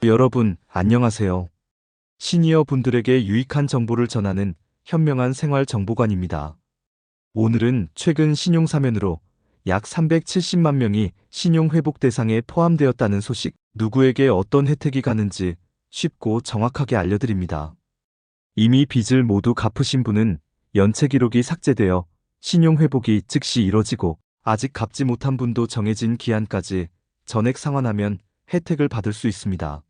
여러분, 안녕하세요. 시니어 분들에게 유익한 정보를 전하는 현명한 생활정보관입니다. 오늘은 최근 신용사면으로 약 370만 명이 신용회복 대상에 포함되었다는 소식, 누구에게 어떤 혜택이 가는지 쉽고 정확하게 알려드립니다. 이미 빚을 모두 갚으신 분은 연체 기록이 삭제되어 신용회복이 즉시 이뤄지고, 아직 갚지 못한 분도 정해진 기한까지 전액 상환하면 혜택을 받을 수 있습니다.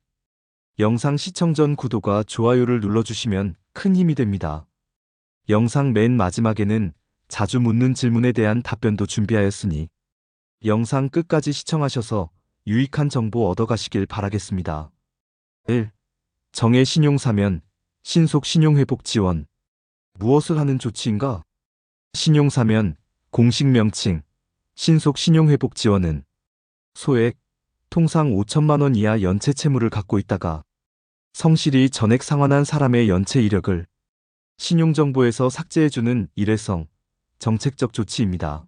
영상 시청 전 구독과 좋아요를 눌러주시면 큰 힘이 됩니다. 영상 맨 마지막에는 자주 묻는 질문에 대한 답변도 준비하였으니 영상 끝까지 시청하셔서 유익한 정보 얻어가시길 바라겠습니다. 1. 정해 신용사면, 신속 신용회복 지원. 무엇을 하는 조치인가? 신용사면, 공식 명칭, 신속 신용회복 지원은 소액, 통상 5천만 원 이하 연체 채무를 갖고 있다가 성실히 전액 상환한 사람의 연체 이력을 신용정보에서 삭제해주는 일회성, 정책적 조치입니다.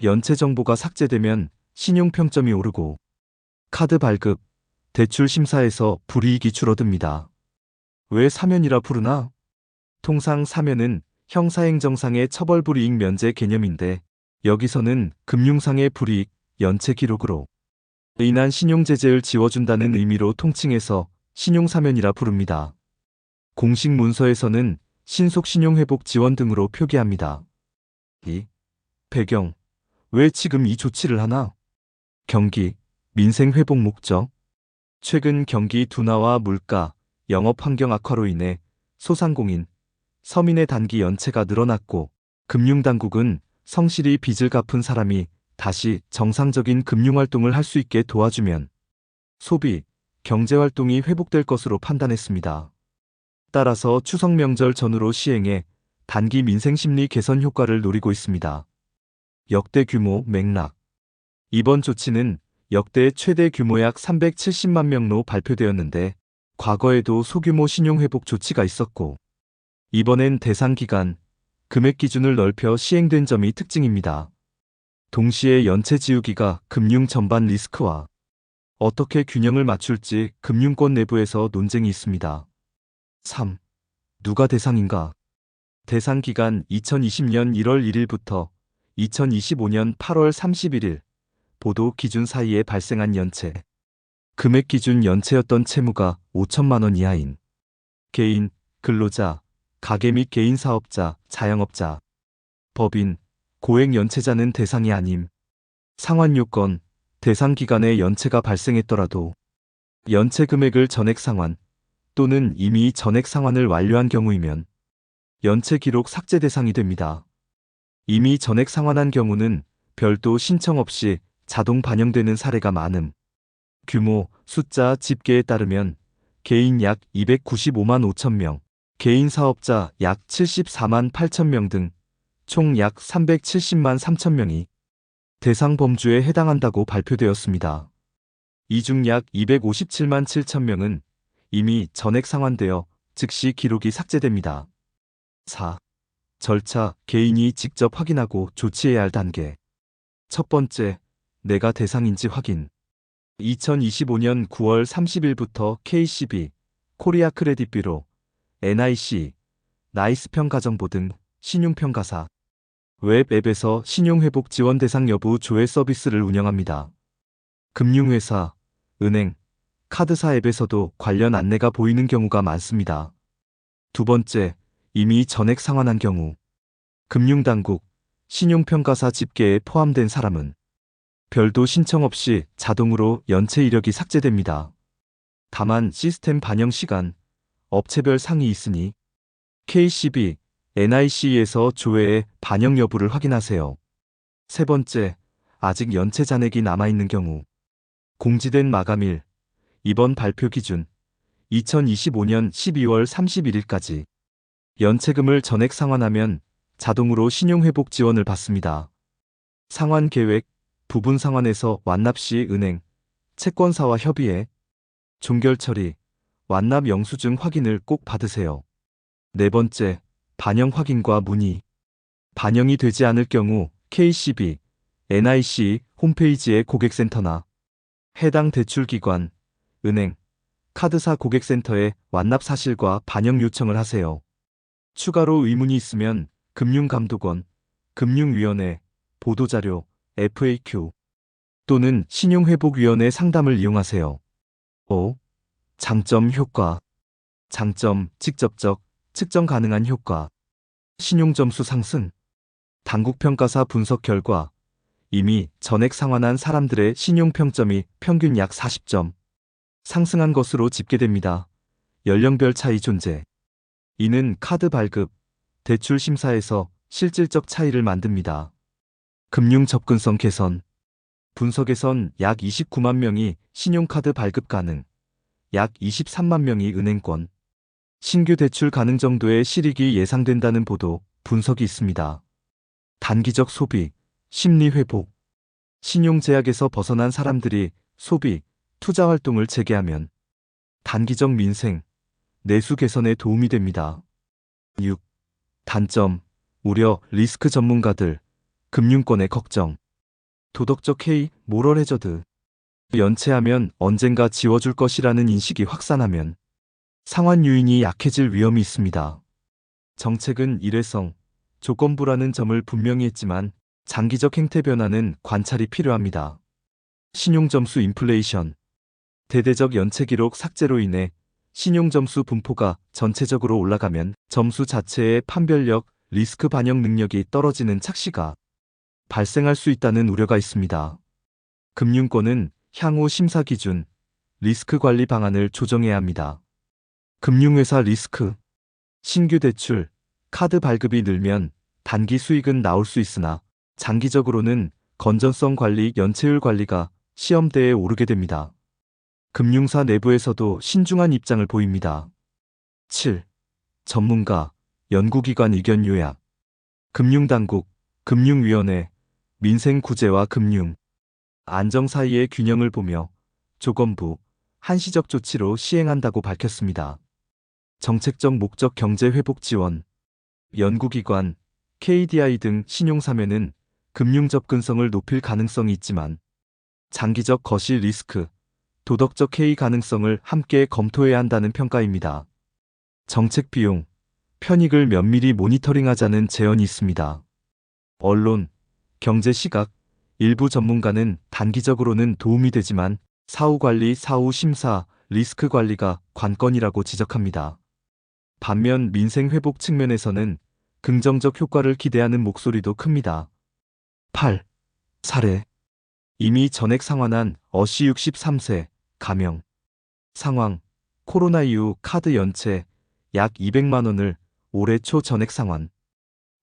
연체 정보가 삭제되면 신용평점이 오르고 카드 발급, 대출 심사에서 불이익이 줄어듭니다. 왜 사면이라 부르나? 통상 사면은 형사행정상의 처벌불이익 면제 개념인데, 여기서는 금융상의 불이익, 연체 기록으로 인한 신용제재를 지워준다는 의미로 통칭해서 신용사면이라 부릅니다. 공식 문서에서는 신속 신용회복 지원 등으로 표기합니다. 2. 배경. 왜 지금 이 조치를 하나? 경기, 민생 회복 목적. 최근 경기 둔화와 물가, 영업 환경 악화로 인해 소상공인, 서민의 단기 연체가 늘어났고, 금융당국은 성실히 빚을 갚은 사람이 다시 정상적인 금융활동을 할 수 있게 도와주면 소비, 경제활동이 회복될 것으로 판단했습니다. 따라서 추석 명절 전후로 시행해 단기 민생심리 개선 효과를 노리고 있습니다. 역대 규모 맥락. 이번 조치는 역대 최대 규모 약 370만 명로 발표되었는데, 과거에도 소규모 신용회복 조치가 있었고, 이번엔 대상 기간, 금액 기준을 넓혀 시행된 점이 특징입니다. 동시에 연체 지우기가 금융 전반 리스크와 어떻게 균형을 맞출지 금융권 내부에서 논쟁이 있습니다. 3. 누가 대상인가? 대상 기간 2020년 1월 1일부터 2025년 8월 31일, 보도 기준 사이에 발생한 연체. 금액 기준 연체였던 채무가 5천만 원 이하인 개인, 근로자, 가계 및 개인 사업자, 자영업자, 법인, 고액 연체자는 대상이 아님. 상환 요건. 대상 기간에 연체가 발생했더라도 연체 금액을 전액 상환 또는 이미 전액 상환을 완료한 경우이면 연체 기록 삭제 대상이 됩니다. 이미 전액 상환한 경우는 별도 신청 없이 자동 반영되는 사례가 많음. 규모, 숫자 집계에 따르면 개인 약 295만 5천 명, 개인 사업자 약 74만 8천 명 등 총 약 370만 3천 명이 대상 범주에 해당한다고 발표되었습니다. 이 중 약 257만 7천 명은 이미 전액 상환되어 즉시 기록이 삭제됩니다. 4. 절차, 개인이 직접 확인하고 조치해야 할 단계. 첫 번째, 내가 대상인지 확인. 2025년 9월 30일부터 KCB, 코리아 크레딧 뷰로, NIC, 나이스평가정보 등 신용평가사, 웹 앱에서 신용회복 지원 대상 여부 조회 서비스를 운영합니다. 금융회사, 은행, 카드사 앱에서도 관련 안내가 보이는 경우가 많습니다. 두 번째, 이미 전액 상환한 경우. 금융당국, 신용평가사 집계에 포함된 사람은 별도 신청 없이 자동으로 연체 이력이 삭제됩니다. 다만 시스템 반영 시간, 업체별 상이 있으니 KCB, NIC에서 조회의 반영 여부를 확인하세요. 세 번째, 아직 연체 잔액이 남아있는 경우. 공지된 마감일, 이번 발표 기준 2025년 12월 31일까지 연체금을 전액 상환하면 자동으로 신용회복 지원을 받습니다. 상환 계획, 부분 상환에서 완납 시 은행, 채권사와 협의해 종결 처리, 완납 영수증 확인을 꼭 받으세요. 네 번째, 반영 확인과 문의. 반영이 되지 않을 경우 KCB, NIC 홈페이지의 고객센터나 해당 대출기관, 은행, 카드사 고객센터에 완납 사실과 반영 요청을 하세요. 추가로 의문이 있으면 금융감독원, 금융위원회, 보도자료, FAQ 또는 신용회복위원회 상담을 이용하세요. 5. 장점 효과. 장점, 직접적, 측정 가능한 효과. 신용점수 상승. 당국평가사 분석 결과 이미 전액 상환한 사람들의 신용평점이 평균 약 40점 상승한 것으로 집계됩니다. 연령별 차이 존재. 이는 카드 발급, 대출 심사에서 실질적 차이를 만듭니다. 금융 접근성 개선. 분석에선 약 29만 명이 신용카드 발급 가능, 약 23만 명이 은행권, 신규 대출 가능 정도의 실익이 예상된다는 보도, 분석이 있습니다. 단기적 소비, 심리 회복. 신용 제약에서 벗어난 사람들이 소비, 투자 활동을 재개하면 단기적 민생, 내수 개선에 도움이 됩니다. 6. 단점, 우려, 리스크 전문가들, 금융권의 걱정. 도덕적 해이, 모럴 해저드. 연체하면 언젠가 지워줄 것이라는 인식이 확산하면 상환 유인이 약해질 위험이 있습니다. 정책은 일회성, 조건부라는 점을 분명히 했지만 장기적 행태 변화는 관찰이 필요합니다. 신용점수 인플레이션. 대대적 연체 기록 삭제로 인해 신용점수 분포가 전체적으로 올라가면 점수 자체의 판별력, 리스크 반영 능력이 떨어지는 착시가 발생할 수 있다는 우려가 있습니다. 금융권은 향후 심사 기준, 리스크 관리 방안을 조정해야 합니다. 금융회사 리스크. 신규 대출, 카드 발급이 늘면 단기 수익은 나올 수 있으나 장기적으로는 건전성 관리, 연체율 관리가 시험대에 오르게 됩니다. 금융사 내부에서도 신중한 입장을 보입니다. 7. 전문가, 연구기관 의견 요약. 금융당국, 금융위원회, 민생구제와 금융, 안정 사이의 균형을 보며 조건부, 한시적 조치로 시행한다고 밝혔습니다. 정책적 목적 경제 회복 지원. 연구기관, KDI 등 신용사면은 금융 접근성을 높일 가능성이 있지만 장기적 거시 리스크, 도덕적 해이 가능성을 함께 검토해야 한다는 평가입니다. 정책 비용, 편익을 면밀히 모니터링하자는 제언이 있습니다. 언론, 경제 시각, 일부 전문가는 단기적으로는 도움이 되지만 사후 관리, 사후 심사, 리스크 관리가 관건이라고 지적합니다. 반면 민생 회복 측면에서는 긍정적 효과를 기대하는 목소리도 큽니다. 8. 사례. 이미 전액 상환한 어씨 63세, 가명. 상황, 코로나 이후 카드 연체 약 200만 원을 올해 초 전액 상환.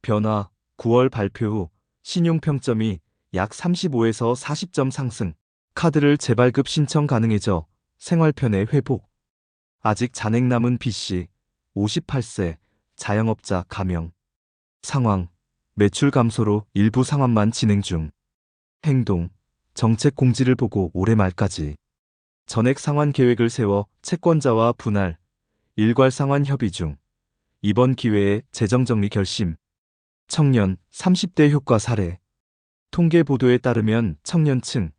변화, 9월 발표 후 신용평점이 약 35에서 40점 상승. 카드를 재발급 신청 가능해져 생활편의 회복. 아직 잔액 남은 B씨, 58세, 자영업자 가명. 상황, 매출 감소로 일부 상환만 진행 중. 행동, 정책 공지를 보고 올해 말까지 전액 상환 계획을 세워 채권자와 분할, 일괄 상환 협의 중. 이번 기회에 재정정리 결심. 청년, 30대 효과 사례. 통계 보도에 따르면 청년층,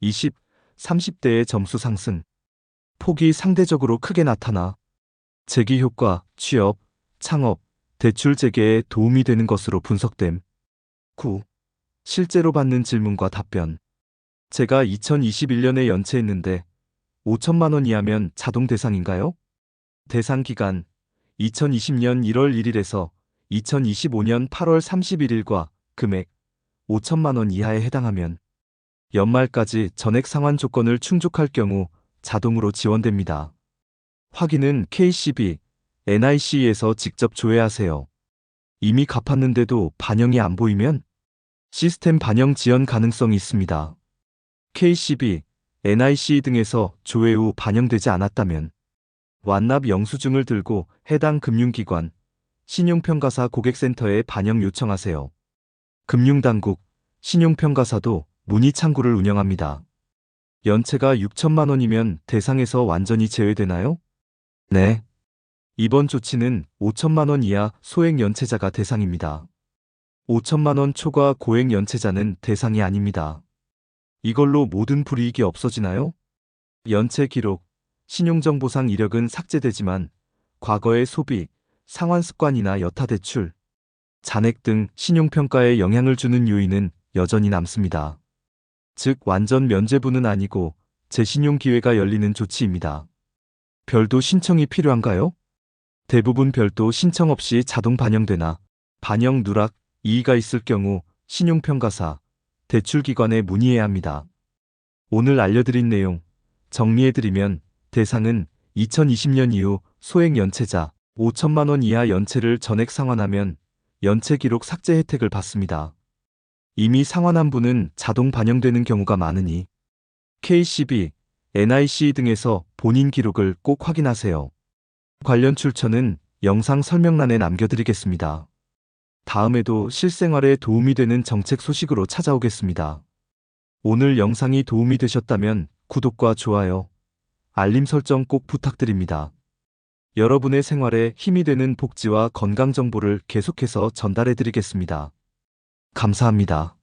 20, 30대의 점수 상승. 폭이 상대적으로 크게 나타나 재기 효과, 취업, 창업, 대출 재개에 도움이 되는 것으로 분석됨. 9. 실제로 받는 질문과 답변. 제가 2021년에 연체했는데 5천만 원 이하면 자동 대상인가요? 대상 기간 2020년 1월 1일에서 2025년 8월 31일과 금액 5천만 원 이하에 해당하면 연말까지 전액 상환 조건을 충족할 경우 자동으로 지원됩니다. 확인은 KCB, NIC에서 직접 조회하세요. 이미 갚았는데도 반영이 안 보이면 시스템 반영 지연 가능성이 있습니다. KCB, NIC 등에서 조회 후 반영되지 않았다면 완납 영수증을 들고 해당 금융기관, 신용평가사 고객센터에 반영 요청하세요. 금융당국, 신용평가사도 문의 창구를 운영합니다. 연체가 6천만 원이면 대상에서 완전히 제외되나요? 네. 이번 조치는 5천만 원 이하 소액 연체자가 대상입니다. 5천만 원 초과 고액 연체자는 대상이 아닙니다. 이걸로 모든 불이익이 없어지나요? 연체 기록, 신용정보상 이력은 삭제되지만 과거의 소비, 상환 습관이나 여타 대출, 잔액 등 신용평가에 영향을 주는 요인은 여전히 남습니다. 즉, 완전 면죄부는 아니고 재신용 기회가 열리는 조치입니다. 별도 신청이 필요한가요? 대부분 별도 신청 없이 자동 반영되나 반영 누락, 이의가 있을 경우 신용평가사, 대출기관에 문의해야 합니다. 오늘 알려드린 내용 정리해드리면 대상은 2020년 이후 소액 연체자 5천만 원 이하 연체를 전액 상환하면 연체 기록 삭제 혜택을 받습니다. 이미 상환한 분은 자동 반영되는 경우가 많으니 KCB, NIC 등에서 본인 기록을 꼭 확인하세요. 관련 출처는 영상 설명란에 남겨드리겠습니다. 다음에도 실생활에 도움이 되는 정책 소식으로 찾아오겠습니다. 오늘 영상이 도움이 되셨다면 구독과 좋아요, 알림 설정 꼭 부탁드립니다. 여러분의 생활에 힘이 되는 복지와 건강 정보를 계속해서 전달해드리겠습니다. 감사합니다.